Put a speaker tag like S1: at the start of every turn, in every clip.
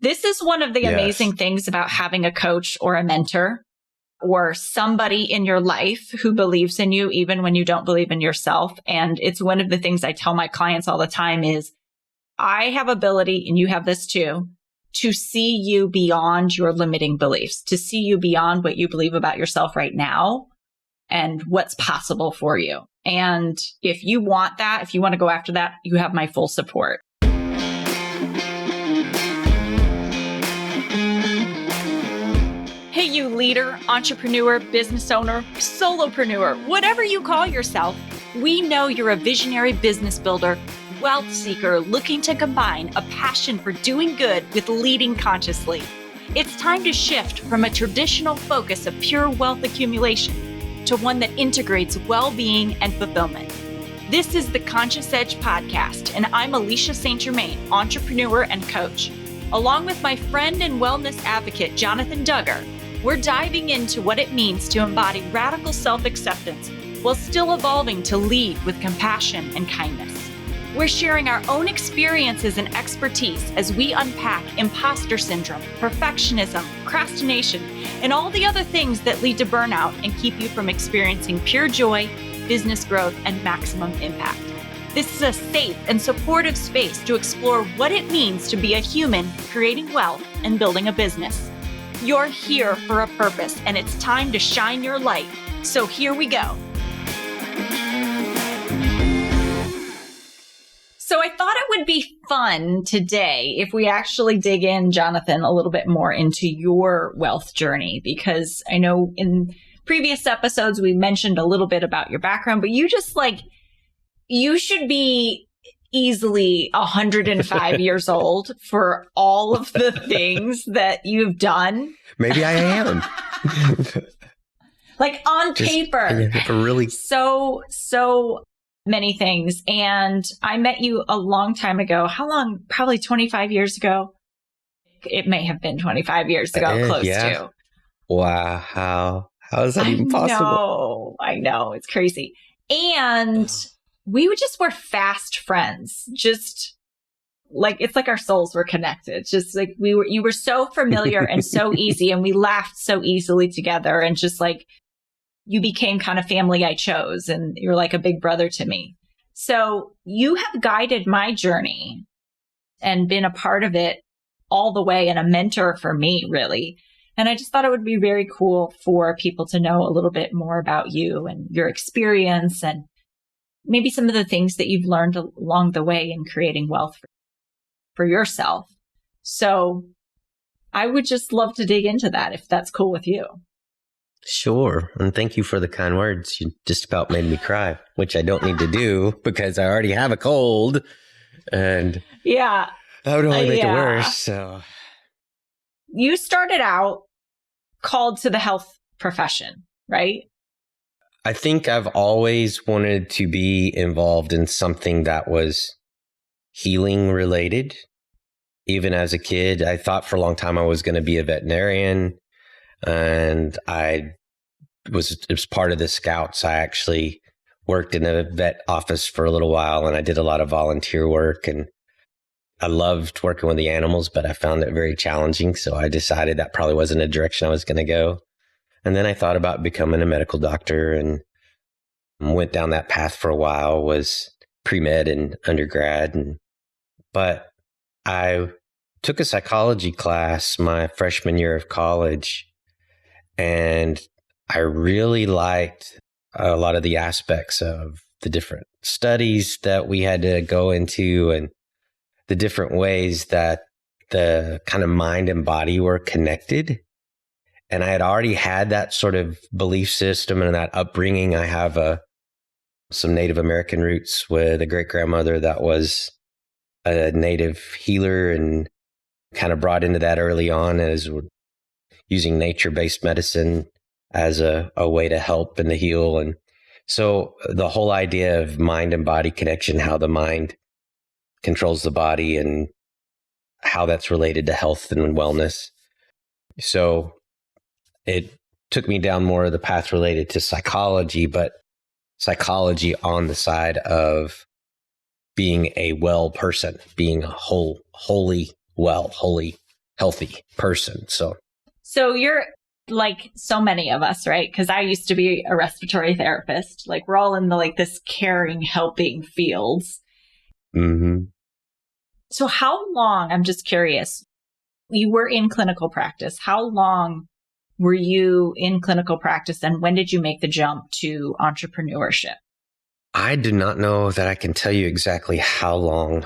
S1: This is one of the
S2: Yes.
S1: amazing things about having a coach or a mentor or somebody in your life who believes in you, even when you don't believe in yourself. And it's one of the things I tell my clients all the time is I have ability, and you have this too, to see you beyond your limiting beliefs, to see you beyond what you believe about yourself right now and what's possible for you. And if you want that, if you want to go after that, you have my full support. Hey, you leader, entrepreneur, business owner, solopreneur, whatever you call yourself, we know you're a visionary business builder, wealth seeker looking to combine a passion for doing good with leading consciously. It's time to shift from a traditional focus of pure wealth accumulation to one that integrates well-being and fulfillment. This is the Conscious Edge podcast, and I'm Alicia St. Germain, entrepreneur and coach. Along with my friend and wellness advocate, Jonathan Duggar, we're diving into what it means to embody radical self-acceptance while still evolving to lead with compassion and kindness. We're sharing our own experiences and expertise as we unpack imposter syndrome, perfectionism, procrastination, and all the other things that lead to burnout and keep you from experiencing pure joy, business growth, and maximum impact. This is a safe and supportive space to explore what it means to be a human creating wealth and building a business. You're here for a purpose, and it's time to shine your light. So here we go. So I thought it would be fun today if we actually dig in, Jonathan, a little bit more into your wealth journey, because I know in previous episodes we mentioned a little bit about your background, but you should be easily 105 years old for all of the things that you've done.
S2: Maybe I am.
S1: Like on paper.
S2: Really.
S1: So many things. And I met you a long time ago. How long? Probably 25 years ago. It may have been 25 years ago, close to.
S2: Wow. How is that even possible?
S1: I know. It's crazy. And we were fast friends. Just like, it's like our souls were connected. Just like you were so familiar and so easy, and we laughed so easily together, and just like, you became kind of family I chose, and you're like a big brother to me. So you have guided my journey and been a part of it all the way, and a mentor for me, really. And I just thought it would be very cool for people to know a little bit more about you and your experience, and maybe some of the things that you've learned along the way in creating wealth for yourself. So I would just love to dig into that, if that's cool with you.
S2: Sure. And thank you for the kind words. You just about made me cry, which I don't need to do because I already have a cold. And
S1: yeah,
S2: that would only make it worse. So
S1: you started out called to the health profession, right?
S2: I think I've always wanted to be involved in something that was healing related. Even as a kid, I thought for a long time I was going to be a veterinarian. And it was part of the Scouts. I actually worked in a vet office for a little while, and I did a lot of volunteer work, and I loved working with the animals, but I found it very challenging. So I decided that probably wasn't a direction I was going to go. And then I thought about becoming a medical doctor and went down that path for a while, was pre-med and undergrad. But I took a psychology class my freshman year of college. And I really liked a lot of the aspects of the different studies that we had to go into, and the different ways that the kind of mind and body were connected. And I had already had that sort of belief system and that upbringing. I have some Native American roots with a great grandmother that was a native healer, and kind of brought into that early on as using nature-based medicine as a way to help and to heal. And so the whole idea of mind and body connection, how the mind controls the body and how that's related to health and wellness. So it took me down more of the path related to psychology, but psychology on the side of being a well person, being wholly healthy person.
S1: So you're like so many of us, right? Because I used to be a respiratory therapist. Like we're all in the like this caring, helping fields.
S2: Mm-hmm.
S1: So how long, I'm just curious, you were in clinical practice. How long were you in clinical practice and when did you make the jump to entrepreneurship?
S2: I do not know that I can tell you exactly how long.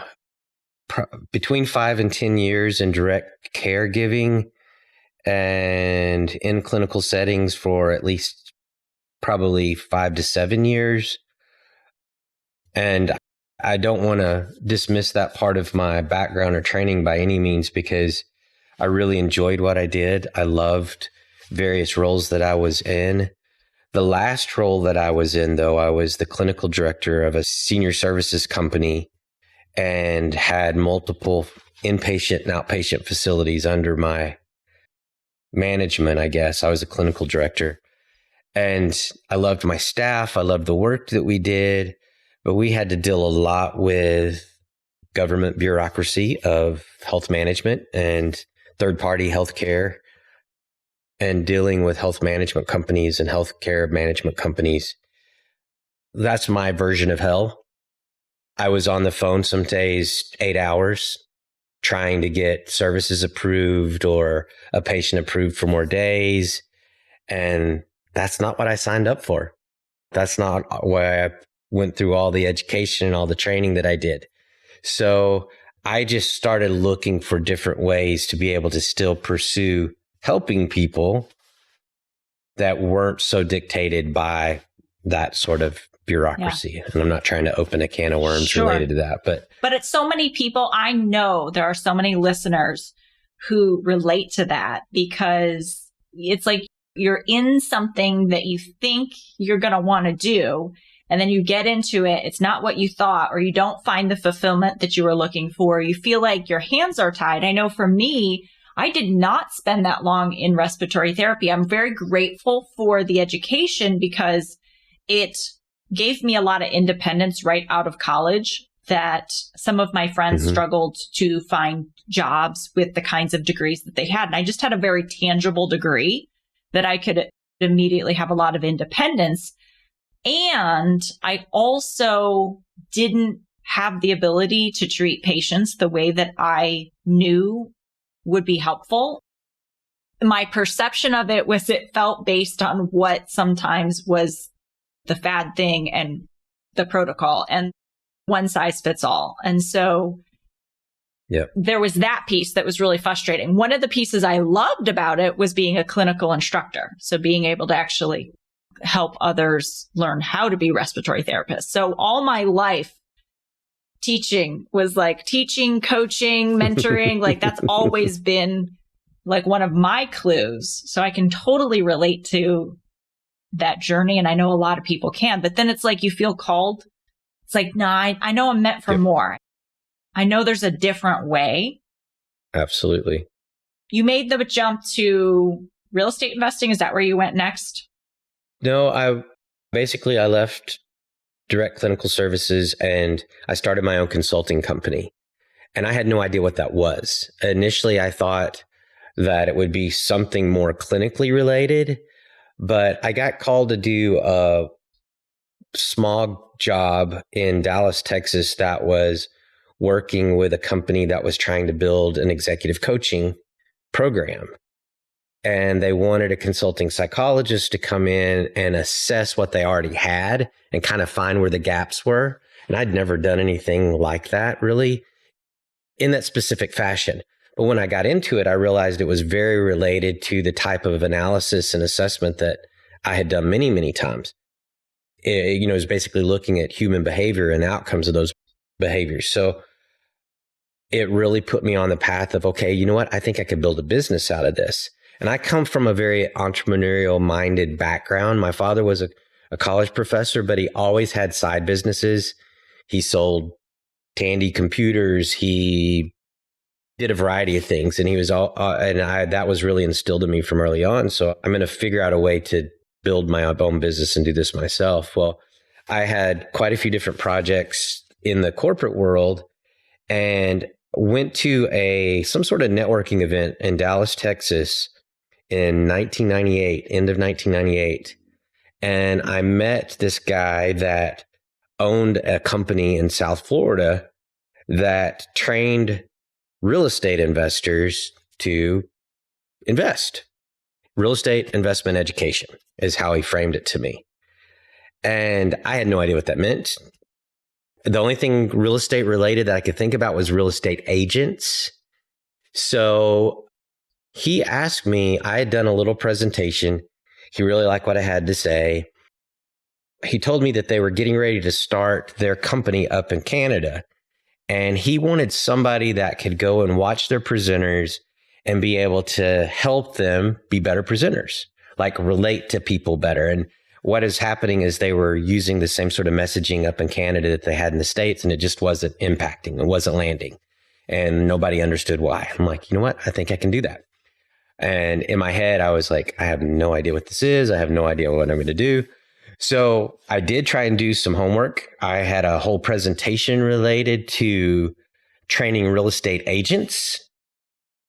S2: Between 5 and 10 years in direct caregiving and in clinical settings for at least probably 5 to 7 years. And I don't want to dismiss that part of my background or training by any means, because I really enjoyed what I did. I loved various roles that I was in. The last role that I was in, though, I was the clinical director of a senior services company and had multiple inpatient and outpatient facilities under my management, I guess. I was a clinical director. And I loved my staff. I loved the work that we did. But we had to deal a lot with government bureaucracy of health management and third-party healthcare, and dealing with health management companies and healthcare management companies. That's my version of hell. I was on the phone some days, 8 hours, trying to get services approved or a patient approved for more days. And that's not what I signed up for. That's not why I went through all the education and all the training that I did. So I just started looking for different ways to be able to still pursue helping people that weren't so dictated by that sort of bureaucracy. Yeah. And I'm not trying to open a can of worms related to that, but
S1: it's so many people. I know there are so many listeners who relate to that, because it's like you're in something that you think you're going to want to do, and then you get into it. It's not what you thought, or you don't find the fulfillment that you were looking for. You feel like your hands are tied. I know for me, I did not spend that long in respiratory therapy. I'm very grateful for the education because it gave me a lot of independence right out of college, that some of my friends struggled to find jobs with the kinds of degrees that they had. And I just had a very tangible degree that I could immediately have a lot of independence. And I also didn't have the ability to treat patients the way that I knew would be helpful. My perception of it was it felt based on what sometimes was the fad thing and the protocol, and one size fits all. And so there was that piece that was really frustrating. One of the pieces I loved about it was being a clinical instructor. So being able to actually help others learn how to be respiratory therapists. So all my life, teaching was like teaching, coaching, mentoring, like that's always been like one of my clues. So I can totally relate to that journey. And I know a lot of people can, but then it's like you feel called. It's like, no, I know I'm meant for more. I know there's a different way.
S2: Absolutely.
S1: You made the jump to real estate investing. Is that where you went next?
S2: No, I left direct clinical services and I started my own consulting company. And I had no idea what that was. Initially, I thought that it would be something more clinically related, but I got called to do a small job in Dallas, Texas that was working with a company that was trying to build an executive coaching program. And they wanted a consulting psychologist to come in and assess what they already had and kind of find where the gaps were. And I'd never done anything like that really in that specific fashion. But when I got into it, I realized it was very related to the type of analysis and assessment that I had done many, many times. It was basically looking at human behavior and outcomes of those behaviors. So it really put me on the path of, okay, you know what? I think I could build a business out of this. And I come from a very entrepreneurial minded background. My father was a college professor, but he always had side businesses. He sold Tandy computers. He did a variety of things, and he was that was really instilled in me from early on. So I'm going to figure out a way to build my own business and do this myself. Well, I had quite a few different projects in the corporate world, and went to some sort of networking event in Dallas, Texas in 1998, end of 1998. And I met this guy that owned a company in South Florida that trained real estate investors to invest. Real estate investment education is how he framed it to me. And I had no idea what that meant. The only thing real estate related that I could think about was real estate agents. So he asked me, I had done a little presentation. He really liked what I had to say. He told me that they were getting ready to start their company up in Canada. And he wanted somebody that could go and watch their presenters and be able to help them be better presenters, like relate to people better. And what is happening is they were using the same sort of messaging up in Canada that they had in the States, and it just wasn't impacting. It wasn't landing. And nobody understood why. I'm like, you know what? I think I can do that. And in my head, I was like, I have no idea what this is. I have no idea what I'm going to do. So I did try and do some homework. I had a whole presentation related to training real estate agents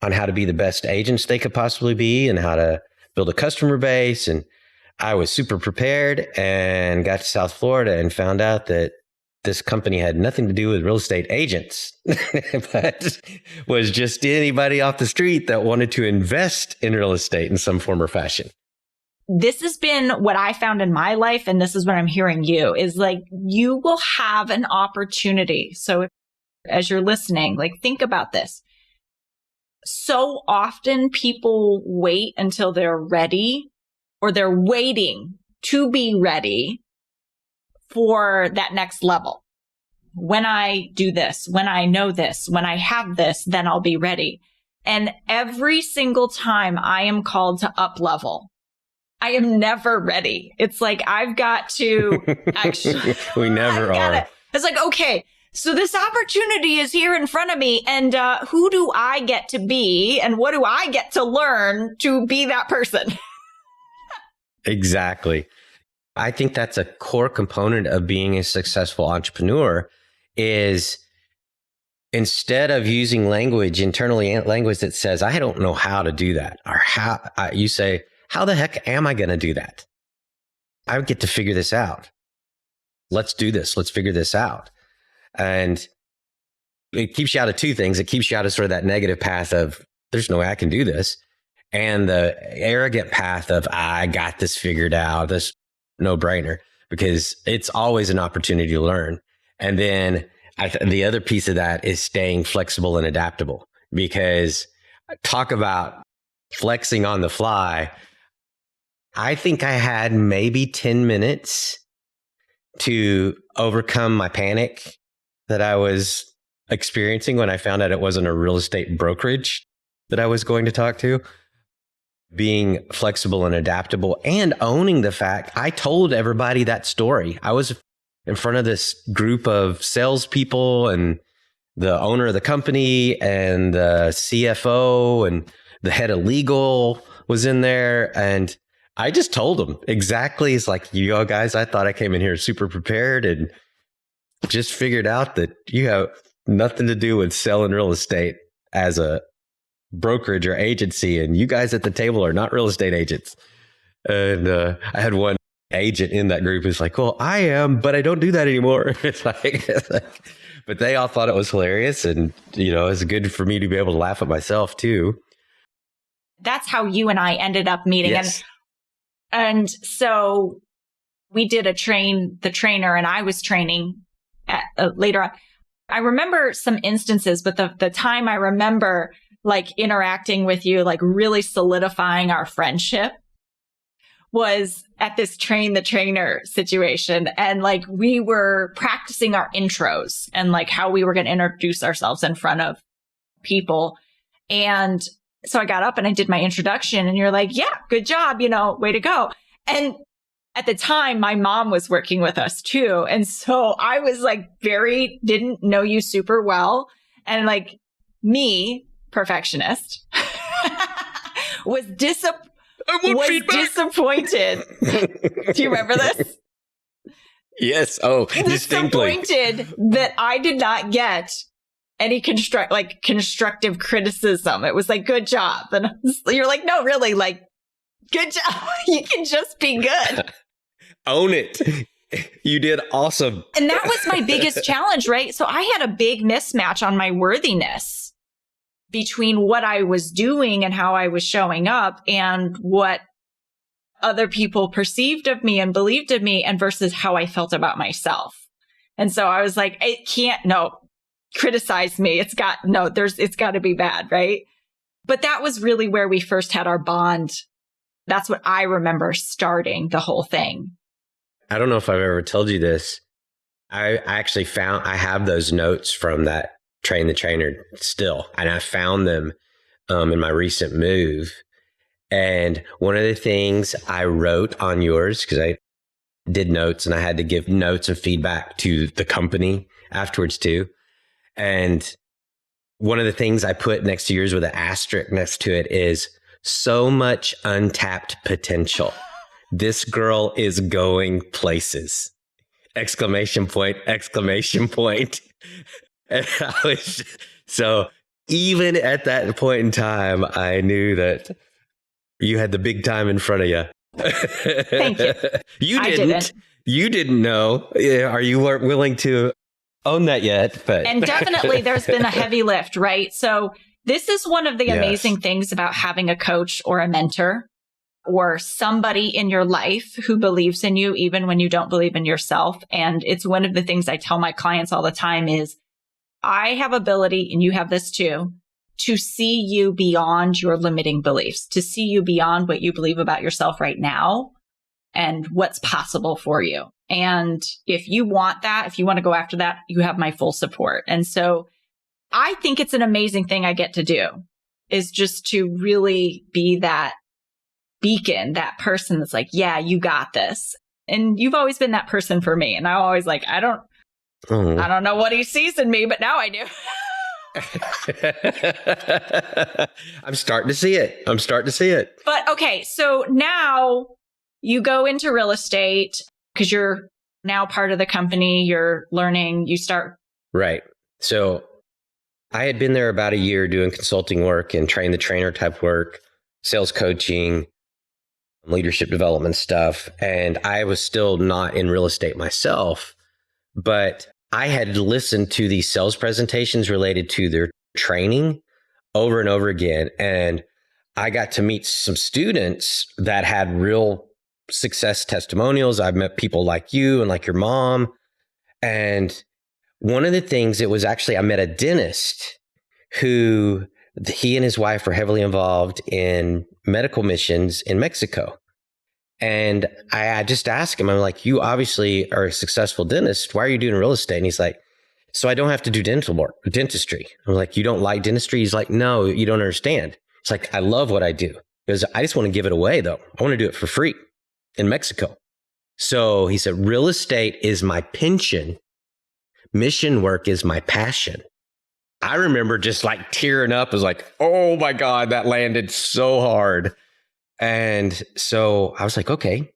S2: on how to be the best agents they could possibly be and how to build a customer base. And I was super prepared and got to South Florida and found out that this company had nothing to do with real estate agents, but was just anybody off the street that wanted to invest in real estate in some form or fashion.
S1: This has been what I found in my life. And this is what I'm hearing you is like, you will have an opportunity. So as you're listening, like think about this. So often people wait until they're ready, or they're waiting to be ready for that next level. When I do this, when I know this, when I have this, then I'll be ready. And every single time I am called to up level, I am never ready. It's like, I've got to actually.
S2: We never are.
S1: It's like, okay, so this opportunity is here in front of me. And who do I get to be? And what do I get to learn to be that person?
S2: Exactly. I think that's a core component of being a successful entrepreneur is instead of using language, internally language that says, I don't know how to do that, or you say, how the heck am I going to do that? I get to figure this out. Let's do this. Let's figure this out. And it keeps you out of two things. It keeps you out of sort of that negative path of there's no way I can do this. And the arrogant path of I got this figured out, this no brainer, because it's always an opportunity to learn. And then the other piece of that is staying flexible and adaptable, because talk about flexing on the fly. I think I had maybe 10 minutes to overcome my panic that I was experiencing when I found out it wasn't a real estate brokerage that I was going to talk to. Being flexible and adaptable and owning the fact I told everybody that story. I was in front of this group of salespeople and the owner of the company and the CFO and the head of legal was in there. And I just told them exactly. It's like, you guys, I thought I came in here super prepared and just figured out that you have nothing to do with selling real estate as a brokerage or agency, and you guys at the table are not real estate agents. And I had one agent in that group who's like, well, I am, but I don't do that anymore. It's like, but they all thought it was hilarious, and it's good for me to be able to laugh at myself too.
S1: That's how you and I ended up meeting.
S2: Yes.
S1: And so we did the trainer, and I was training later on. I remember some instances, but the time I remember like interacting with you, like really solidifying our friendship was at this train the trainer situation. And like we were practicing our intros and like how we were going to introduce ourselves in front of people. And so I got up and I did my introduction, and you're like, yeah, good job, way to go. And at the time, my mom was working with us too. And so I was like didn't know you super well. And like me, perfectionist, was disappointed. Do you remember this?
S2: Yes. Oh, distinctly.
S1: Disappointed that I did not get any constructive criticism. It was like, good job. And you're like, no, really, like, good job. You can just be good.
S2: Own it. You did awesome.
S1: And that was my biggest challenge, right? So I had a big mismatch on my worthiness between what I was doing and how I was showing up and what other people perceived of me and believed of me and versus how I felt about myself. And so I was like, criticize me. It's got to be bad, right? But that was really where we first had our bond. That's what I remember starting the whole thing.
S2: I don't know if I've ever told you this. I actually I have those notes from that Train the Trainer still, and I found them in my recent move. And one of the things I wrote on yours, because I did notes and I had to give notes and feedback to the company afterwards too. And one of the things I put next to yours with an asterisk next to it is so much untapped potential. This girl is going places. Exclamation point, exclamation point. And so even at that point in time, I knew that you had the big time in front of you.
S1: Thank you.
S2: You didn't know. Are you weren't willing to own that yet? But
S1: and definitely there's been a heavy lift, right? So this is one of the amazing things about having a coach or a mentor or somebody in your life who believes in you, even when you don't believe in yourself. And it's one of the things I tell my clients all the time is I have ability, and you have this too, to see you beyond your limiting beliefs, to see you beyond what you believe about yourself right now and what's possible for you. And if you want that, if you want to go after that, you have my full support. And so I think it's an amazing thing I get to do is just to really be that beacon, that person that's like, yeah, you got this. And you've always been that person for me. And I always like, I don't know what he sees in me, but now I do.
S2: I'm starting to see it.
S1: But okay, so now you go into real estate because you're now part of the company, you're learning, you start.
S2: Right. So I had been there about a year doing consulting work and train the trainer type work, sales coaching, leadership development stuff. And I was still not in real estate myself, but I had listened to these sales presentations related to their training over and over again. And I got to meet some students that had real success testimonials. I've met people like you and like your mom. And one of the things, it was actually, I met a dentist who he and his wife were heavily involved in medical missions in Mexico. And I just asked him, I'm like, you obviously are a successful dentist. Why are you doing real estate? And he's like, so I don't have to do dentistry. I'm like, you don't like dentistry? He's like, no, you don't understand. It's like, I love what I do because I just want to give it away though. I want to do it for free in Mexico. So he said, real estate is my pension. Mission work is my passion. I remember just like tearing up. I was like, oh my God, that landed so hard. And so I was like, okay,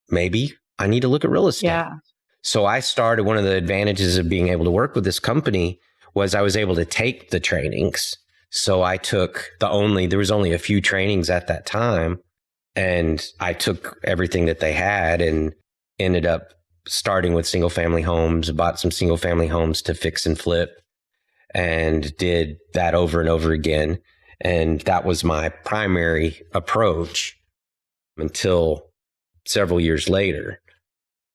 S2: maybe I need to look at real estate.
S1: Yeah.
S2: So I started, one of the advantages of being able to work with this company was I was able to take the trainings. So I took there was only a few trainings at that time. And I took everything that they had and ended up starting with single family homes, bought some single family homes to fix and flip and did that over and over again. And that was my primary approach until several years later.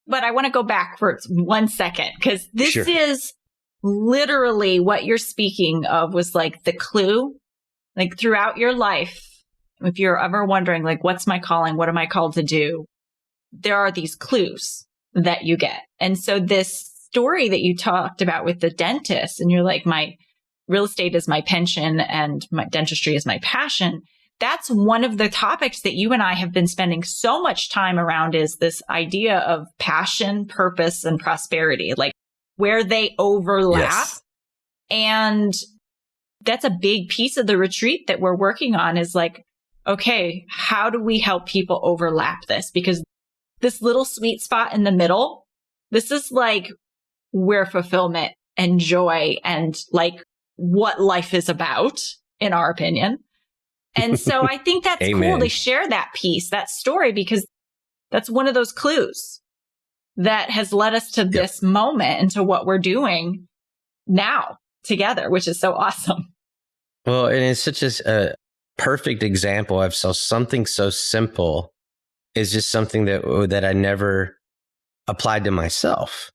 S1: But I want to go back for 1 second because this is literally what you're speaking of was like the clue, like throughout your life. If you're ever wondering, like, what's my calling? What am I called to do? There are these clues that you get. And so this story that you talked about with the dentist, and you're like, my real estate is my pension and my dentistry is my passion. That's one of the topics that you and I have been spending so much time around is this idea of passion, purpose, and prosperity, like where they overlap.
S2: Yes.
S1: And that's a big piece of the retreat that we're working on is like, okay, how do we help people overlap this? Because this little sweet spot in the middle, this is like where fulfillment and joy and like what life is about, in our opinion. And so I think that's cool to share that piece, that story, because that's one of those clues that has led us to this moment and to what we're doing now together, which is so awesome.
S2: Well, and it's such a perfect example of something so simple is just something that I never applied to myself.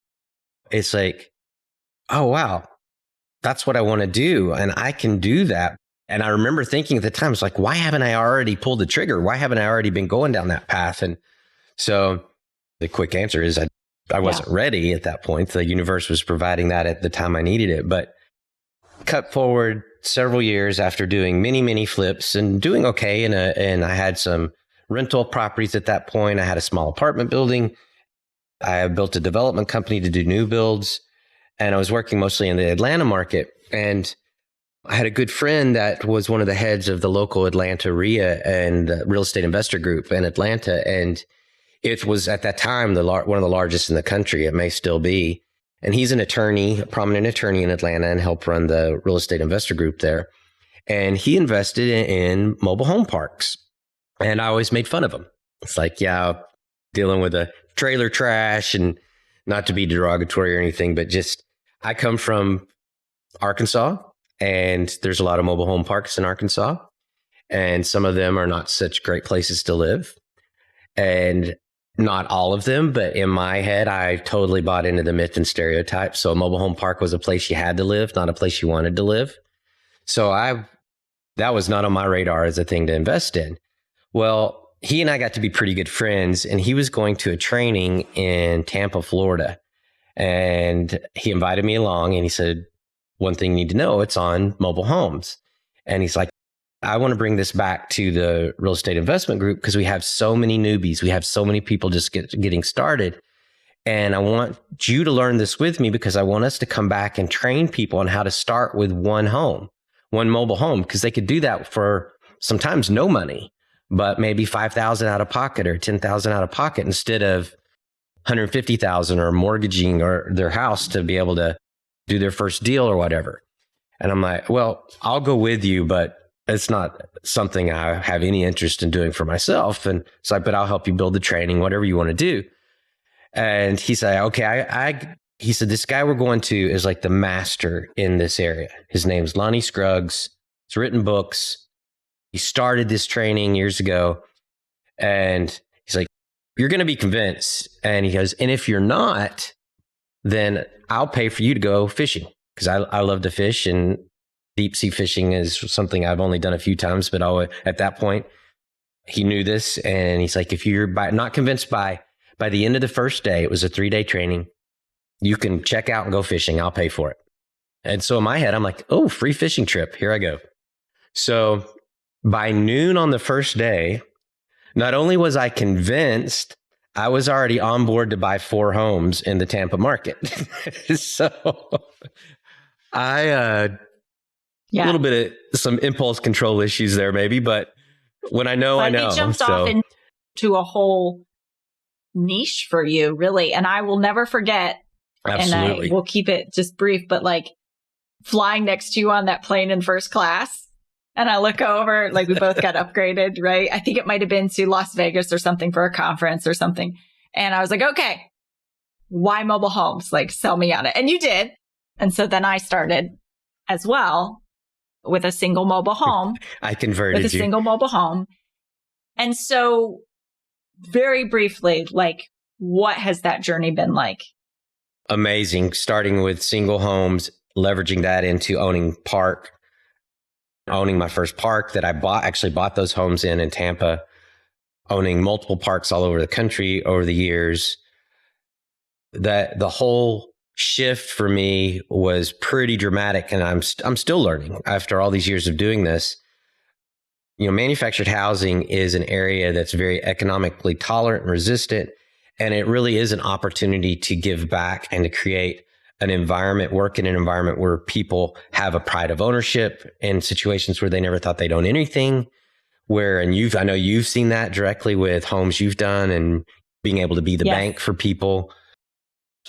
S2: It's like, oh, wow, that's what I want to do. And I can do that. And I remember thinking at the time, it's like, why haven't I already pulled the trigger? Why haven't I already been going down that path? And so the quick answer is I wasn't ready at that point. The universe was providing that at the time I needed it. But cut forward several years after doing many, many flips and doing okay. And I had some rental properties at that point. I had a small apartment building. I built a development company to do new builds. And I was working mostly in the Atlanta market. And I had a good friend that was one of the heads of the local Atlanta RIA and the real estate investor group in Atlanta. And it was at that time one of the largest in the country. It may still be. And he's an attorney, a prominent attorney in Atlanta, and helped run the real estate investor group there. And he invested in mobile home parks. And I always made fun of him. It's like, yeah, dealing with a trailer trash, and not to be derogatory or anything, but just I come from Arkansas, and there's a lot of mobile home parks in Arkansas. And some of them are not such great places to live. And not all of them, but in my head, I totally bought into the myth and stereotype. So a mobile home park was a place you had to live, not a place you wanted to live. So that was not on my radar as a thing to invest in. Well, he and I got to be pretty good friends, and he was going to a training in Tampa, Florida. And he invited me along, and he said, one thing you need to know, it's on mobile homes. And he's like, I want to bring this back to the real estate investment group because we have so many newbies. We have so many people just getting started. And I want you to learn this with me because I want us to come back and train people on how to start with one mobile home, because they could do that for sometimes no money, but maybe $5,000 out of pocket or $10,000 out of pocket instead of $150,000 or mortgaging or their house to be able to do their first deal or whatever. And I'm like, well, I'll go with you, but it's not something I have any interest in doing for myself. And it's like, but I'll help you build the training, whatever you want to do. And he said, okay, he said, this guy we're going to is like the master in this area. His name's Lonnie Scruggs. He's written books. He started this training years ago. And he's like, you're going to be convinced. And he goes, and if you're not, then I'll pay for you to go fishing, because I love to fish, and deep sea fishing is something I've only done a few times, but at that point, he knew this. And he's like, if you're not convinced by the end of the first day, it was a 3-day training, you can check out and go fishing. I'll pay for it. And so in my head, I'm like, oh, free fishing trip. Here I go. So by noon on the first day, not only was I convinced, I was already on board to buy 4 homes in the Tampa market. So a little bit of some impulse control issues there, maybe, but when I know, I know.
S1: It jumped off into a whole niche for you, really. And I will never forget.
S2: Absolutely.
S1: And I will keep it just brief, but like flying next to you on that plane in first class. And I look over, like we both got upgraded, right? I think it might have been to Las Vegas or something for a conference or something. And I was like, okay, why mobile homes? Like, sell me on it. And you did. And so then I started as well with a single mobile home.
S2: I converted you.
S1: With a single mobile home. And so very briefly, like, what has that journey been like?
S2: Amazing. Starting with single homes, leveraging that into owning my first park that I bought those homes in Tampa, owning multiple parks all over the country over the years. That the whole shift for me was pretty dramatic, and I'm still learning after all these years of doing this. You know, manufactured housing is an area that's very economically tolerant and resistant, and it really is an opportunity to give back and to create work in an environment where people have a pride of ownership in situations where they never thought they'd own anything. I know you've seen that directly with homes you've done and being able to be the bank for people.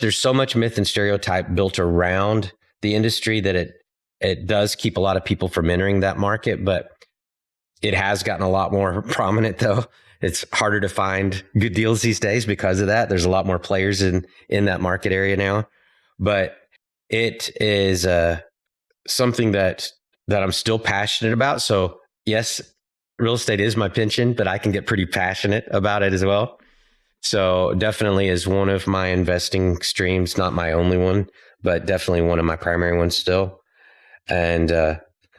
S2: There's so much myth and stereotype built around the industry that It does keep a lot of people from entering that market, but it has gotten a lot more prominent though. It's harder to find good deals these days because of that. There's a lot more players in that market area now, but it is something that I'm still passionate about. So yes, real estate is my pension, but I can get pretty passionate about it as well. So definitely is one of my investing streams, not my only one, but definitely one of my primary ones still. And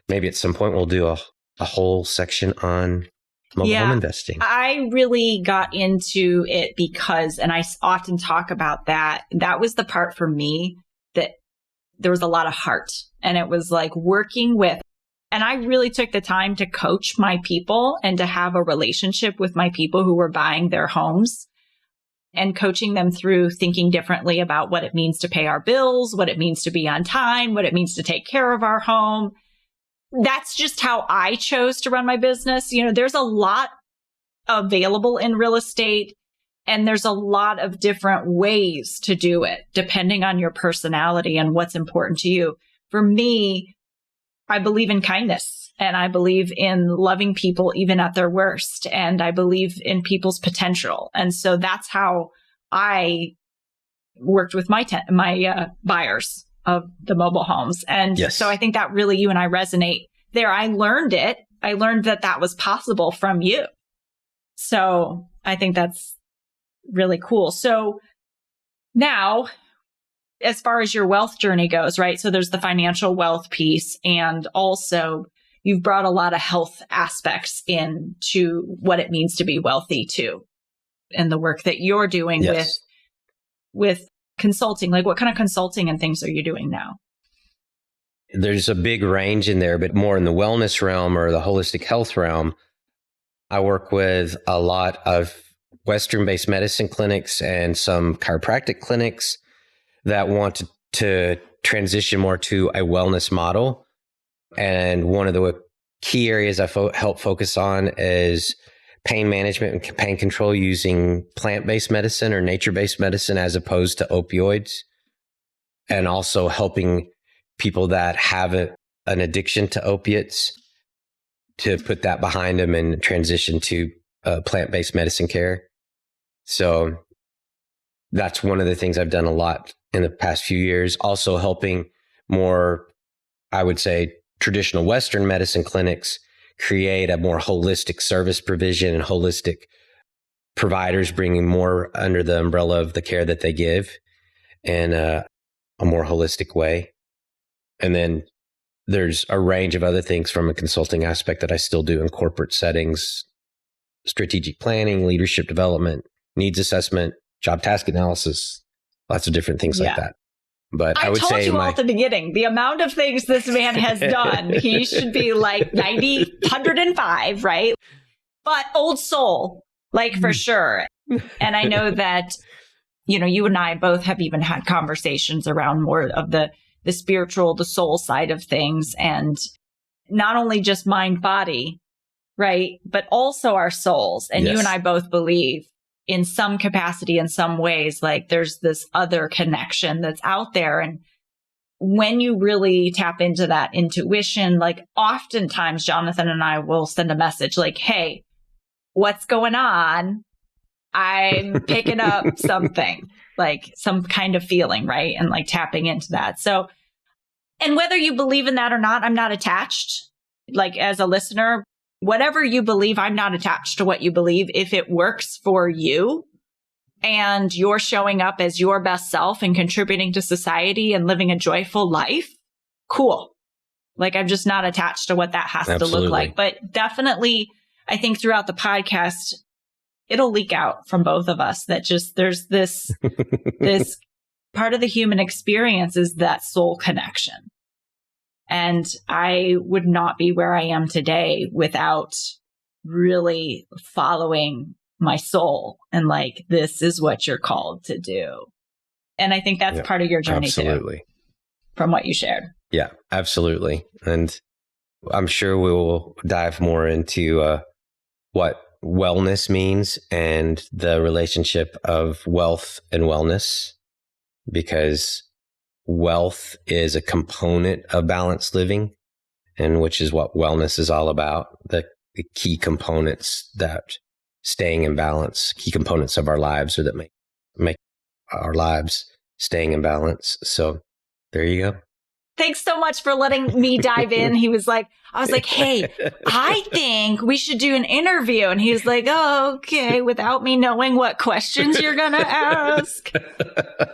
S2: maybe at some point we'll do a whole section on mobile home investing.
S1: I really got into it because, and I often talk about that was the part for me that there was a lot of heart, and it was like working with, and I really took the time to coach my people and to have a relationship with my people who were buying their homes and coaching them through thinking differently about what it means to pay our bills, what it means to be on time, what it means to take care of our home. That's just how I chose to run my business. You know, there's a lot available in real estate, and there's a lot of different ways to do it, depending on your personality and what's important to you. For me, I believe in kindness, and I believe in loving people even at their worst. And I believe in people's potential. And so that's how I worked with my buyers of the mobile homes. And so I think that really you and I resonate there. I learned it. I learned that was possible from you. So I think that's really cool. So now, as far as your wealth journey goes, right? So there's the financial wealth piece, and also you've brought a lot of health aspects into what it means to be wealthy too. And the work that you're doing with consulting, like what kind of consulting and things are you doing now?
S2: There's a big range in there, but more in the wellness realm or the holistic health realm. I work with a lot of Western-based medicine clinics and some chiropractic clinics that want to transition more to a wellness model. And one of the key areas I help focus on is pain management and pain control using plant-based medicine or nature-based medicine as opposed to opioids, and also helping people that have an addiction to opiates to put that behind them and transition to plant-based medicine care. So that's one of the things I've done a lot in the past few years. Also helping more, I would say, traditional Western medicine clinics create a more holistic service provision and holistic providers bringing more under the umbrella of the care that they give in a more holistic way. And then there's a range of other things from a consulting aspect that I still do in corporate settings: strategic planning, leadership development, needs assessment, job task analysis, lots of different things like that. But I would say, I told
S1: you all at the beginning, the amount of things this man has done, he should be like 90, 105, right? But old soul, like for sure. And I know that, you know, you and I both have even had conversations around more of the spiritual, the soul side of things, and not only just mind, body, right? But also our souls. And you and I both believe in some capacity, in some ways, like there's this other connection that's out there. And when you really tap into that intuition, like oftentimes Jonathan and I will send a message like, hey, what's going on? I'm picking up something, like some kind of feeling, right? And like tapping into that. So, and whether you believe in that or not, I'm not attached. Like as a listener, whatever you believe, I'm not attached to what you believe. If it works for you and you're showing up as your best self and contributing to society and living a joyful life, cool. Like I'm just not attached to what that has to look like. But definitely, I think throughout the podcast, it'll leak out from both of us that just there's this, this part of the human experience is that soul connection. And I would not be where I am today without really following my soul and like, this is what you're called to do. And I think that's part of your journey too, from what you shared.
S2: Yeah, absolutely. And I'm sure we will dive more into what wellness means and the relationship of wealth and wellness, because wealth is a component of balanced living, and which is what wellness is all about. The key components that staying in balance, key components of our lives, or that make our lives staying in balance. So there you go.
S1: Thanks so much for letting me dive in. I was like, hey, I think we should do an interview. And he was like, oh, okay, without me knowing what questions you're going to ask.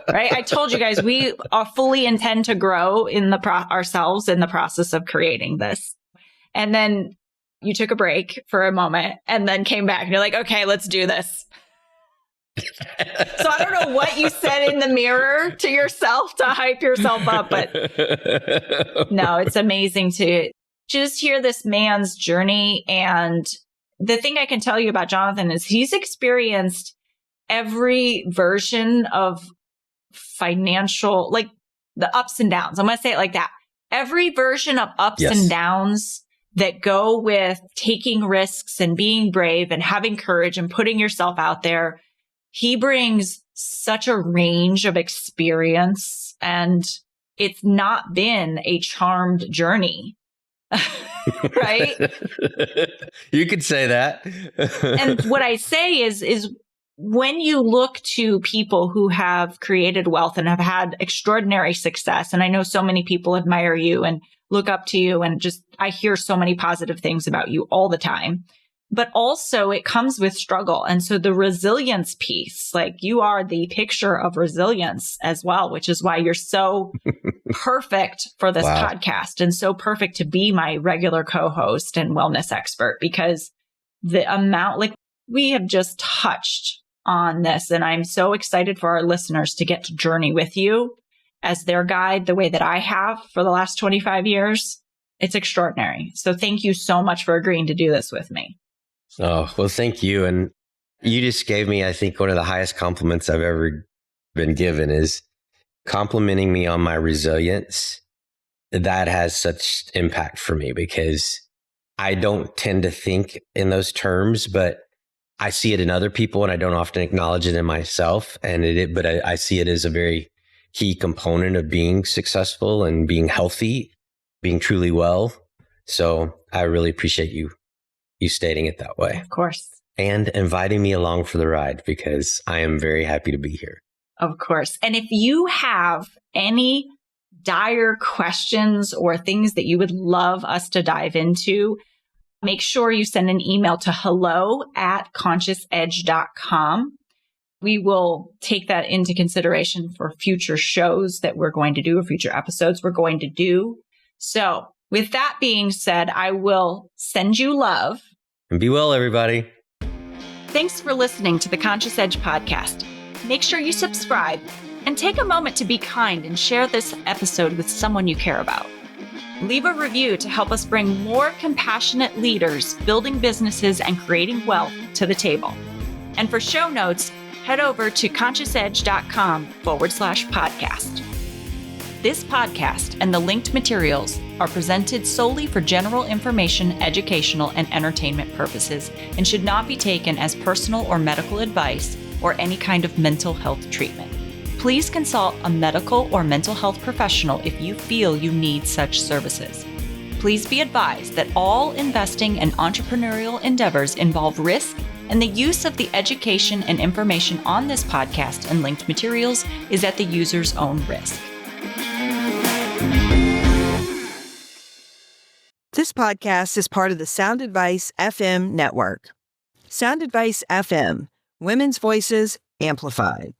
S1: Right. I told you guys, we are fully intend to grow ourselves in the process of creating this. And then you took a break for a moment and then came back and you're like, okay, let's do this. So I don't know what you said in the mirror to yourself to hype yourself up, but no, it's amazing to just hear this man's journey. And the thing I can tell you about Jonathan is he's experienced every version of financial, like the ups and downs. I'm going to say it like that. Every version of ups and downs that go with taking risks and being brave and having courage and putting yourself out there. He brings such a range of experience, and it's not been a charmed journey, right?
S2: You could say that.
S1: And what I say is when you look to people who have created wealth and have had extraordinary success, and I know so many people admire you and look up to you, and just I hear so many positive things about you all the time. But also it comes with struggle. And so the resilience piece, like you are the picture of resilience as well, which is why you're so perfect for this podcast and so perfect to be my regular co-host and wellness expert, because the amount, like we have just touched on this. And I'm so excited for our listeners to get to journey with you as their guide the way that I have for the last 25 years. It's extraordinary. So thank you so much for agreeing to do this with me.
S2: Oh, well, thank you. And you just gave me, I think, one of the highest compliments I've ever been given is complimenting me on my resilience. That has such impact for me because I don't tend to think in those terms, but I see it in other people and I don't often acknowledge it in myself. But I see it as a very key component of being successful and being healthy, being truly well. So I really appreciate you stating it that way.
S1: Of course.
S2: And inviting me along for the ride because I am very happy to be here.
S1: Of course. And if you have any dire questions or things that you would love us to dive into, make sure you send an email to hello@consciousedge.com. We will take that into consideration for future shows that we're going to do or future episodes we're going to do. So with that being said, I will send you love.
S2: And be well, everybody.
S1: Thanks for listening to the Conscious Edge podcast. Make sure you subscribe and take a moment to be kind and share this episode with someone you care about. Leave a review to help us bring more compassionate leaders building businesses and creating wealth to the table. And for show notes, head over to consciousedge.com/podcast. This podcast and the linked materials are presented solely for general information, educational, and entertainment purposes and should not be taken as personal or medical advice or any kind of mental health treatment. Please consult a medical or mental health professional if you feel you need such services. Please be advised that all investing and entrepreneurial endeavors involve risk, and the use of the education and information on this podcast and linked materials is at the user's own risk.
S3: This podcast is part of the Sound Advice FM network. Sound Advice FM, women's voices amplified.